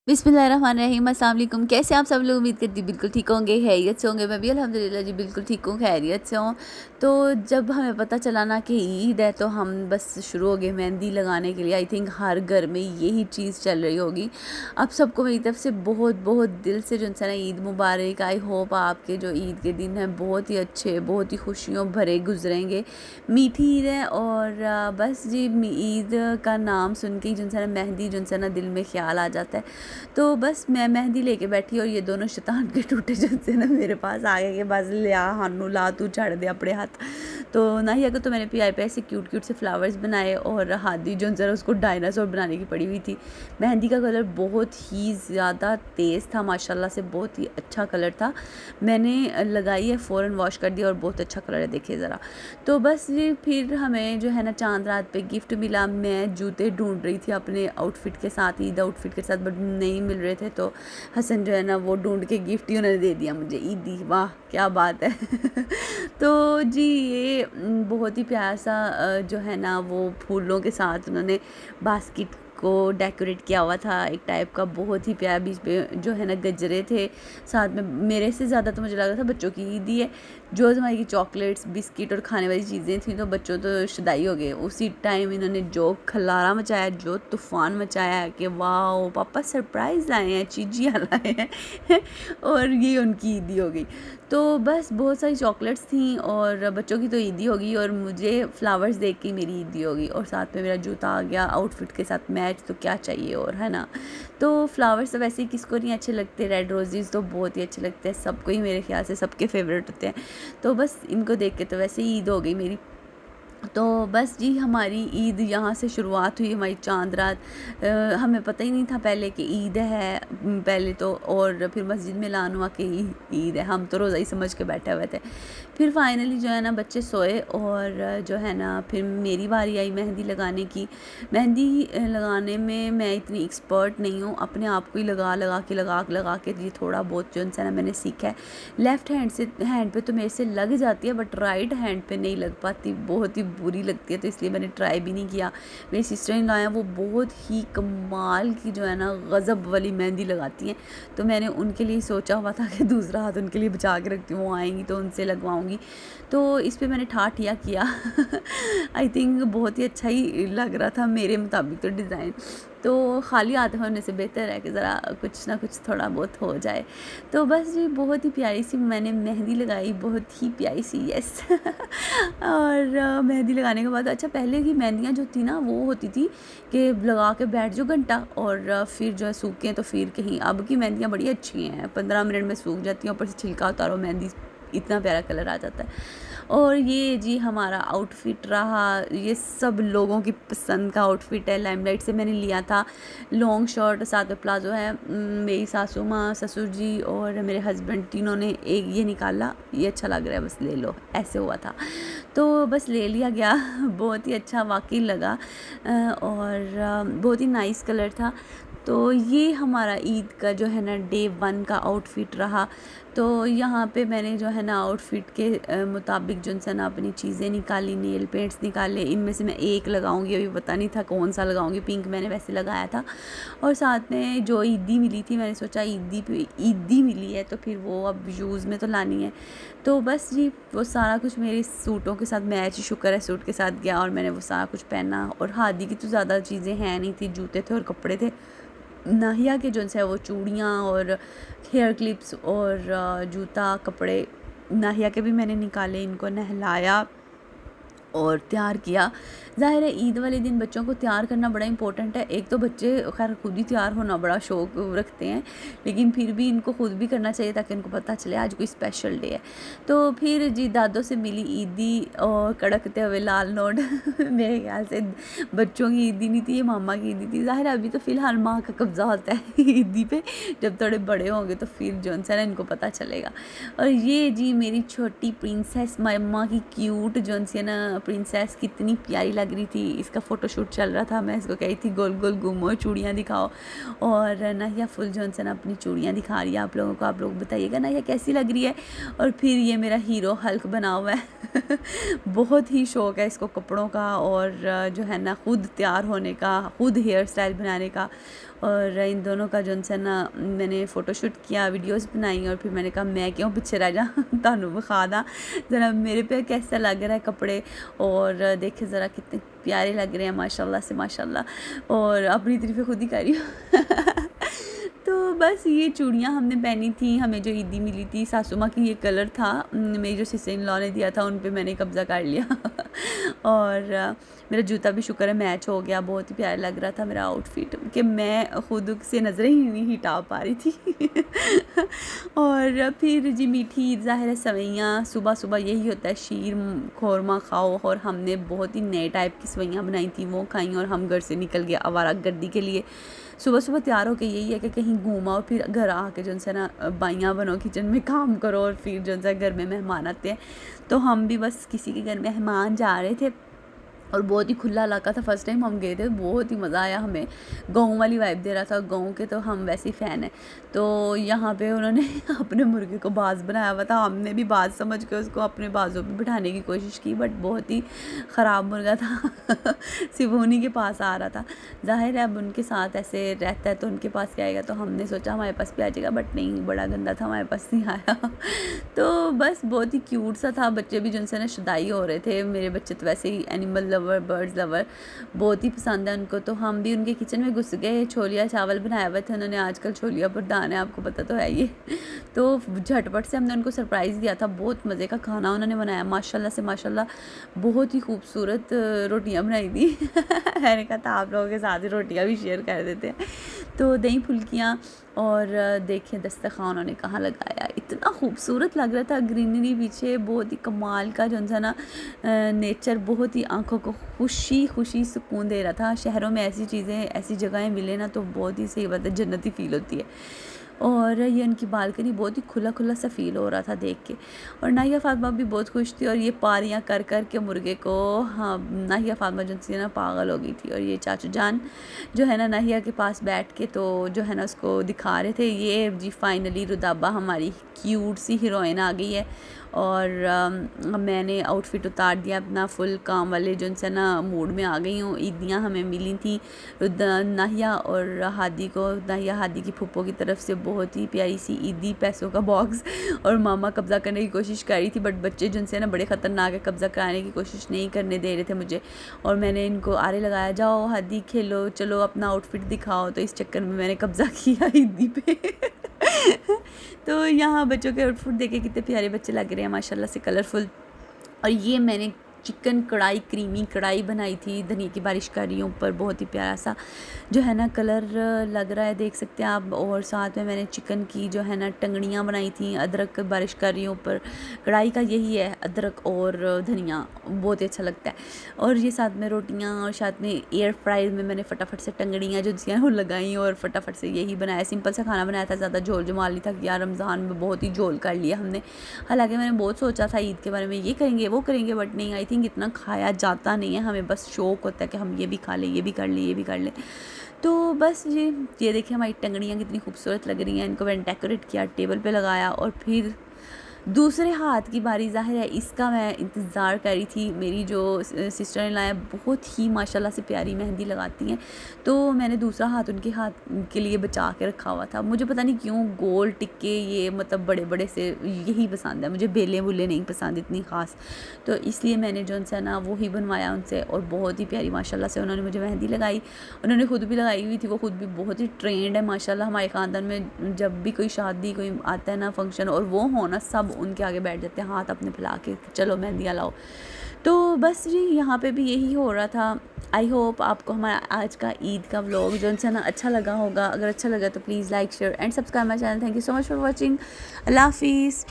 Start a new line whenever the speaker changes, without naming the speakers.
बिस्मिल्लाहिर्रहमानिर्रहीम, अस्सलाम वालेकुम। कैसे आप सब लोग? उम्मीद करती बिल्कुल ठीक होंगे, खैरियत से होंगे। मैं भी अल्हम्दुलिल्लाह जी बिल्कुल ठीक हूँ, खैरियत से हूँ। तो जब हमें पता चला ना कि ईद है, तो हम बस शुरू हो गए मेहंदी लगाने के लिए। आई थिंक हर घर में यही चीज़ चल रही होगी। अब सबको मेरी तरफ से बहुत बहुत दिल से जो है ना ईद मुबारक। आई होप आपके जो ईद के दिन हैं बहुत ही अच्छे, बहुत ही खुशियों भरे गुजरेंगे। मीठी ईद है और बस जी ईद का नाम सुन के ही जो है ना मेहंदी जो है ना दिल में ख्याल आ जाता है। तो बस मैं मेहंदी लेके बैठी और ये दोनों शैतान के टूटे जैसे ना मेरे पास आ गए कि बस लिया हानू ला तू छड़ दे अपने हाथ। तो नाहिया को तो मैंने पियाए पे ऐसे क्यूट क्यूट से फ्लावर्स बनाए और हादी जो ज़रा उसको डायनासोर बनाने की पड़ी हुई थी। मेहंदी का कलर बहुत ही ज़्यादा तेज़ था माशाल्लाह से, बहुत ही अच्छा कलर था। मैंने लगाई है, फ़ौरन वॉश कर दिया और बहुत अच्छा कलर है, देखिए ज़रा। तो बस ये फिर हमें जो है ना चांद रात पे गिफ्ट मिला। मैं जूते ढूंढ रही थी अपने आउटफिट के साथ, ईद आउटफिट के साथ, बट नहीं मिल रहे थे। तो हसन जो है ना वो ढूंढ के गिफ्ट ही उन्होंने दे दिया मुझे, ईदी। वाह क्या बात है। तो जी ये बहुत ही प्यारा सा जो है ना वो फूलों के साथ उन्होंने बास्केट को डेकोरेट किया हुआ था एक टाइप का, बहुत ही प्यारा। बीच में जो है ना गजरे थे साथ में। मेरे से ज़्यादा तो मुझे लगा था बच्चों की ईदी है। जो हमारी की चॉकलेट्स बिस्किट और खाने वाली चीज़ें थी, तो बच्चों तो शुदाई हो गए उसी टाइम। इन्होंने जो खलारा मचाया, जो तूफ़ान मचाया कि वाह पापा सरप्राइज़ लाए हैं, चीजियाँ लाए हैं। और ये उनकी ईदी हो गई। तो बस बहुत सारी चॉकलेट्स थी और बच्चों की तो ईदी होगी और मुझे फ्लावर्स देख के मेरी ईदी होगी और साथ में मेरा जूता आ गया आउटफिट के साथ मैच, तो क्या चाहिए और, है ना। तो फ्लावर्स तो वैसे ही किसको नहीं अच्छे लगते, रेड रोजेज़ तो बहुत ही अच्छे लगते हैं सबको ही, मेरे ख्याल से सबके फेवरेट होते हैं। तो बस इनको देख के तो वैसे ही ईद हो गई मेरी। तो बस जी हमारी ईद यहाँ से शुरुआत हुई, हमारी चांद रात। हमें पता ही नहीं था पहले कि ईद है पहले तो, और फिर मस्जिद में ऐलान हुआ कि ईद है। हम तो रोज़ा ही समझ के बैठे हुए थे। फिर फाइनली जो है ना बच्चे सोए और जो है ना फिर मेरी बारी आई मेहंदी लगाने की। मेहंदी लगाने में मैं इतनी एक्सपर्ट नहीं हूँ, अपने आप को ही लगा के ये थोड़ा बहुत जो है ना मैंने सीखा है। लेफ़्ट हैंड पे तो मेरे से लग जाती है, बट राइट हैंड पे नहीं लग पाती, बहुत ही बुरी लगती है, तो इसलिए मैंने ट्राई भी नहीं किया। मेरी सिस्टर इन लॉ हैं, वो बहुत ही कमाल की जो है ना गज़ब वाली मेहंदी लगाती हैं। तो मैंने उनके लिए सोचा हुआ था कि दूसरा हाथ उनके लिए बचा के रखती हूँ, वो आएंगी तो उनसे लगवाऊंगी। तो इस पे मैंने ठाठिया किया। आई थिंक बहुत ही अच्छा ही लग रहा था मेरे मुताबिक तो डिज़ाइन। तो खाली हाथ होने से बेहतर है कि ज़रा कुछ ना कुछ थोड़ा बहुत हो जाए। तो बस जी बहुत ही प्यारी सी मैंने मेहंदी लगाई, बहुत ही प्यारी सी, यस। और मेहंदी लगाने के बाद, अच्छा पहले की मेहंदियाँ जो थी ना वो होती थी कि लगा के बैठ जाओ घंटा और फिर जो है सूखें तो फिर कहीं। अब की मेहंदियाँ बड़ी अच्छी हैं, 15 मिनट में सूख जाती हैं, ऊपर से छिलका उतारो मेहंदी इतना प्यारा कलर आ जाता है। और ये जी हमारा आउटफिट रहा, ये सब लोगों की पसंद का आउटफिट है। लाइमलाइट से मैंने लिया था लॉन्ग शर्ट, साथ में प्लाजो है। मेरी सासू माँ, ससुर जी और मेरे हस्बैंड तीनों ने एक ये निकाला, ये अच्छा लग रहा है बस ले लो, ऐसे हुआ था। तो बस ले लिया गया। बहुत ही अच्छा वाकई लगा और बहुत ही नाइस कलर था। तो ये हमारा ईद का जो है ना डे 1 का आउटफिट रहा। तो यहाँ पे मैंने जो है ना आउटफिट के मुताबिक जो है ना अपनी चीज़ें निकाली, नेल पेंट्स निकाले। इनमें से मैं एक लगाऊंगी, अभी पता नहीं था कौन सा लगाऊंगी, पिंक मैंने वैसे लगाया था। और साथ में जो ईदी मिली थी, मैंने सोचा ईदी मिली है तो फिर वो अब यूज़ में तो लानी है। तो बस जी वो सारा कुछ मेरे सूटों के साथ मैच, शुक्र है सूट के साथ गया और मैंने वो सारा कुछ पहना। और हादी की तो ज़्यादा चीज़ें हैं नहीं थी, जूते थे और कपड़े थे। नाहिया के जो है वो चूड़ियाँ और हेयर क्लिप्स और जूता, कपड़े नाहिया के भी मैंने निकाले, इनको नहलाया और तैयार किया। ज़ाहिर है ईद वाले दिन बच्चों को तैयार करना बड़ा इंपॉर्टेंट है। एक तो बच्चे खैर खुद ही तैयार होना बड़ा शौक रखते हैं, लेकिन फिर भी इनको खुद भी करना चाहिए ताकि इनको पता चले आज कोई स्पेशल डे है। तो फिर जी दादों से मिली ईदी और कड़कते हुए लाल नोट। मेरे ख्याल से बच्चों की ईदी नहीं थी, ये मामा की ईदी थी। ज़ाहिर है अभी तो फ़िलहाल माँ का कब्ज़ा होता है ईदी पे, जब थोड़े बड़े होंगे तो फिर जो है ना इनको पता चलेगा। और ये जी मेरी छोटी प्रिंसेस, मम्मा की क्यूट जो है ना प्रिंसेस, कितनी प्यारी लग रही थी। इसका फ़ोटोशूट चल रहा था, मैं इसको कही थी गोल गोल घूमो, चूड़ियाँ दिखाओ। और नाहिया फुल जो है ना अपनी चूड़ियाँ दिखा रही है आप लोगों को। आप लोग बताइएगा नाहिया कैसी लग रही है। और फिर ये मेरा हीरो हल्क बना हुआ है। बहुत ही शौक़ है इसको कपड़ों का और जो है ना ख़ुद तैयार होने का, ख़ुद हेयर स्टाइल बनाने का। और इन दोनों का जो है ना मैंने फ़ोटोशूट किया, वीडियोस बनाई और फिर मैंने कहा मैं क्यों पीछे रह जा तुहानू विखा दा ज़रा मेरे पे कैसा लग रहा है कपड़े। और देखे ज़रा कितने प्यारे लग रहे हैं माशाल्लाह से माशाल्लाह, और अपनी तारीफ़ें खुद ही कर रही हूँ तो बस ये चूड़ियाँ हमने पहनी थी, हमें जो ईदी मिली थी सासू माँ की, ये कलर था मेरी जो सिस्टर इन लॉ ने दिया था, उन पे मैंने कब्ज़ा कर लिया और मेरा जूता भी शुक्र है मैच हो गया, बहुत ही प्यारा लग रहा था मेरा आउटफिट कि मैं खुद से नज़रें ही नहीं हटा पा रही थी और फिर जी मीठी ईद ज़ाहिर है सवैयाँ, सुबह सुबह यही होता है शीर खौरमा खाओ, और हमने बहुत ही नए टाइप की सवैयाँ बनाई थी, वो खाई और हम घर से निकल गए आवारा गर्दी के लिए। सुबह सुबह तैयार होके यही है कि कहीं घूमाओ, फिर घर आके जो है ना बाइयाँ बनो, किचन में काम करो, और फिर जो है घर में मेहमान आते हैं। तो हम भी बस किसी के घर मेहमान जा रहे थे और बहुत ही खुला इलाका था, फर्स्ट टाइम हम गए थे, बहुत ही मज़ा आया हमें, गाँव वाली वाइब दे रहा था, गाँव के तो हम वैसे ही फ़ैन हैं। तो यहाँ पे उन्होंने अपने मुर्गे को बाज बनाया हुआ था, हमने भी बाज समझ के उसको अपने बाजों पे बिठाने की कोशिश की, बट बहुत ही ख़राब मुर्गा था सिर्फ उन्हीं के पास आ रहा था। ज़ाहिर है अब उनके साथ ऐसे रहता है तो उनके पास क्या आएगा, तो हमने सोचा हमारे पास भी आ जाएगा, बट नहीं, बड़ा गंदा था, हमारे पास नहीं आया तो बस बहुत ही क्यूट सा था। बच्चे भी जिनसे ना शुदाई हो रहे थे, मेरे बच्चे तो वैसे ही एनिमल लवर, बर्ड्स लवर, बहुत ही पसंद है उनको। तो हम भी उनके किचन में घुस गए, छोलिया चावल बनाए हुए थे उन्होंने, आजकल छोलिया प्रधान है, आपको पता तो है ये तो झटपट से हमने उनको सरप्राइज़ दिया था, बहुत मज़े का खाना उन्होंने बनाया माशाल्लाह से माशाल्लाह, बहुत ही खूबसूरत रोटियां बनाई थी मैंने कहा था आप लोगों के साथ ही रोटियां भी शेयर कर देते हैं। तो दही फुल्कियाँ और देखिए दस्तरखान उन्होंने कहाँ लगाया, इतना खूबसूरत लग रहा था, ग्रीनरी पीछे बहुत ही कमाल का जो है ना नेचर, बहुत ही आंखों को खुशी खुशी सुकून दे रहा था। शहरों में ऐसी चीज़ें, ऐसी जगहें मिले ना तो बहुत ही सही बात है, जन्नती फील होती है। और ये उनकी बालकनी बहुत ही खुला खुला सा फील हो रहा था देख के, और नाहिया फातिमा भी बहुत खुश थी, और ये पारियाँ कर कर के मुर्गे को, हाँ नाहिया फातिमा जो थी ना पागल हो गई थी, और ये चाचू जान जो है ना नाहिया के पास बैठ के तो जो है ना उसको दिखा रहे थे। ये जी फाइनली रुदाबा हमारी क्यूट सी हीरोइन आ गई है, और मैंने आउटफिट उतार दिया अपना, फुल काम वाले जो है ना मूड में आ गई हूँ। ईदियाँ हमें मिली थी नाहिया और हादी को, नाहिया हादी की फूफो की तरफ से बहुत ही प्यारी सी ईदी पैसों का बॉक्स, और मामा कब्ज़ा करने की कोशिश कर रही थी, बट बच्चे जिनसे ना बड़े ख़तरनाक है, कब्ज़ा कराने की कोशिश नहीं करने दे रहे थे मुझे, और मैंने इनको आरे लगाया, जाओ हादी खेलो, चलो अपना आउटफिट दिखाओ, तो इस चक्कर में मैंने कब्ज़ा किया ईदी पे तो यहाँ बच्चों के आउटफिट देखे कितने प्यारे बच्चे लग रहे हैं माशाल्लाह से, कलरफुल। और ये मैंने चिकन कढ़ाई, क्रीमी कढ़ाई बनाई थी, धनिया की बारिश कर रही हूँ ऊपर, बहुत ही प्यारा सा जो है ना कलर लग रहा है, देख सकते हैं आप। और साथ में मैंने चिकन की जो है ना टंगड़ियाँ बनाई थी, अदरक बारिश कर रही हूँ ऊपर, कढ़ाई का यही है, अदरक और धनिया बहुत ही अच्छा लगता है। और ये साथ में रोटियाँ, और साथ में एयर फ्रायर में मैंने फटाफट से टंगड़ियाँ जो थी वो लगाई, और फटाफट से यही बनाया, सिंपल सा खाना बनाया था, ज़्यादा झोल जमाल नहीं था कि यार रमज़ान में बहुत ही झोल कर लिया हमने। हालांकि मैंने बहुत सोचा था ईद के बारे में, ये करेंगे वो करेंगे, बट नहीं, आई थिंक इतना खाया जाता नहीं है, हमें बस शौक़ होता है कि हम ये भी खा लें, ये भी कर लें, ये भी कर लें। तो बस ये देखिए हमारी टंगड़ियाँ कितनी खूबसूरत लग रही हैं, इनको मैंने डेकोरेट किया, टेबल पे लगाया, और फिर दूसरे हाथ की बारी, ज़ाहिर है इसका मैं इंतज़ार कर रही थी। मेरी जो सिस्टर इन लॉ है बहुत ही माशाल्लाह से प्यारी मेहंदी लगाती हैं, तो मैंने दूसरा हाथ उनके हाथ के लिए बचा के रखा हुआ था। मुझे पता नहीं क्यों गोल टिक्के ये मतलब बड़े बड़े से यही पसंद है, मुझे बेले बुले नहीं पसंद इतनी ख़ास, तो इसलिए मैंने जो है ना वो ही बनवाया उनसे, और बहुत ही प्यारी माशाल्लाह से उन्होंने मुझे मेहंदी लगाई। उन्होंने खुद भी लगाई हुई थी, वो खुद भी बहुत ही ट्रेंड है माशाल्लाह। हमारे ख़ानदान में जब भी कोई शादी कोई आता है ना फंक्शन, और वो हो ना, सब उनके आगे बैठ जाते हैं, हाथ अपने फैला के, चलो मेहंदियाँ लाओ। तो बस जी यहाँ पे भी यही हो रहा था। आई होप आपको हमारा आज का ईद का व्लॉग जो है ना अच्छा लगा होगा। अगर अच्छा लगा तो please like share and subscribe my channel. Thank you so much for watching. अल्लाह हाफिज़।